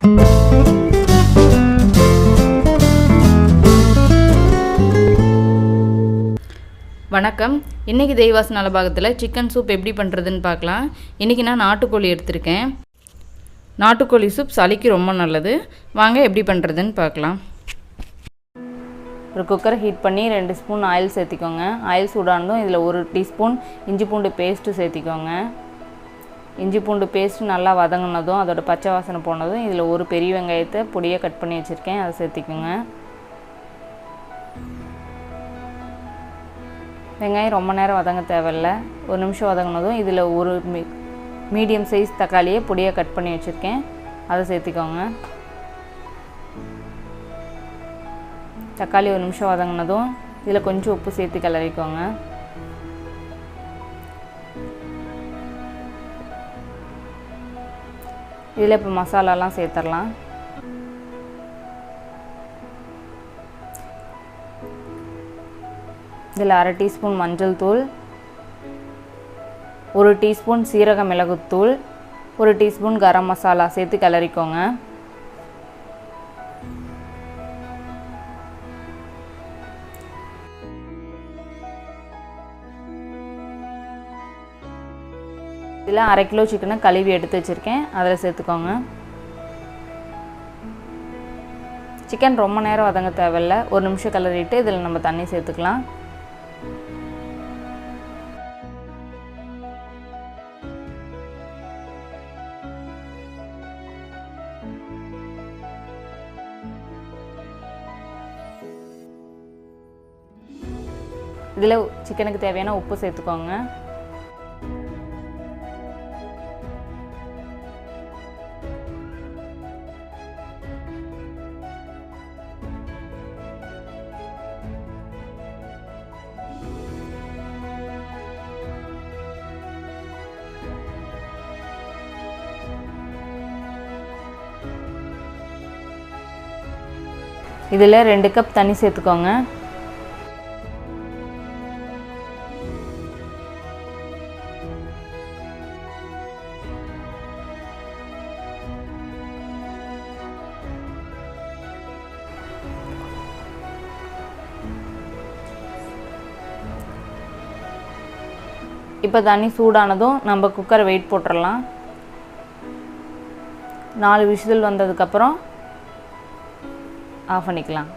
வணக்கம். இன்றைக்கி தெய்வாஸ் நலபாகத்தில் chicken soup எப்படி பண்ணுறதுன்னு பார்க்கலாம். இன்றைக்கி நான் நாட்டுக்கோழி எடுத்திருக்கேன். நாட்டுக்கோழி சூப் சளிக்கு ரொம்ப நல்லது. வாங்க எப்படி பண்ணுறதுன்னு பார்க்கலாம். ஒரு குக்கரை ஹீட் பண்ணி 2 ஸ்பூன் ஆயில் சேர்த்திக்கோங்க. ஆயில் சூடானதும் இதில் 1 டீஸ்பூன் இஞ்சி பூண்டு பேஸ்ட்டு சேர்த்திக்கோங்க. இஞ்சி பூண்டு பேஸ்ட்டு நல்லா வதங்கினதும் அதோட பச்சை வாசனை போனதும் இதில் 1 பெரிய வெங்காயத்தை பொடியாக கட் பண்ணி வச்சுருக்கேன், அதை சேர்த்திக்கோங்க. வெங்காயம் ரொம்ப நேரம் வதங்க தேவையில்லை. 1 நிமிஷம் வதங்கினதும் இதில் 1 மீடியம் சைஸ் தக்காளியை பொடியாக கட் பண்ணி வச்சுருக்கேன், அதை சேர்த்திக்கோங்க. தக்காளி 1 நிமிஷம் வதங்கினதும் இதில் கொஞ்சம் உப்பு சேர்த்து கிளறிக்கோங்க. இதில் இப்போ மசாலாலாம் சேர்த்துடலாம். இதில் 1/2 டீஸ்பூன் மஞ்சள் தூள், 1 டீஸ்பூன் சீரக மிளகுத்தூள், 1 டீஸ்பூன் கரம் மசாலா சேர்த்து கிளறிக்கோங்க. இதில் 1/2 கிலோ சிக்கனை கழுவி எடுத்து வச்சுருக்கேன், அதில் சேர்த்துக்கோங்க. சிக்கன் ரொம்ப நேரம் வதங்க தேவையில்லை. 1 நிமிஷம் கிளறிட்டு இதில் நம்ம தண்ணி சேர்த்துக்கலாம். இதில் சிக்கனுக்கு தேவையான உப்பு சேர்த்துக்கோங்க. இதில் 2 கப் தண்ணி சேர்த்துக்கோங்க. இப்போ தண்ணி சூடானதும் நம்ம குக்கரை வெயிட் போட்டுடலாம். 4 விசில் வந்ததுக்கப்புறம் ஆஃப் பண்ணிக்கலாம்.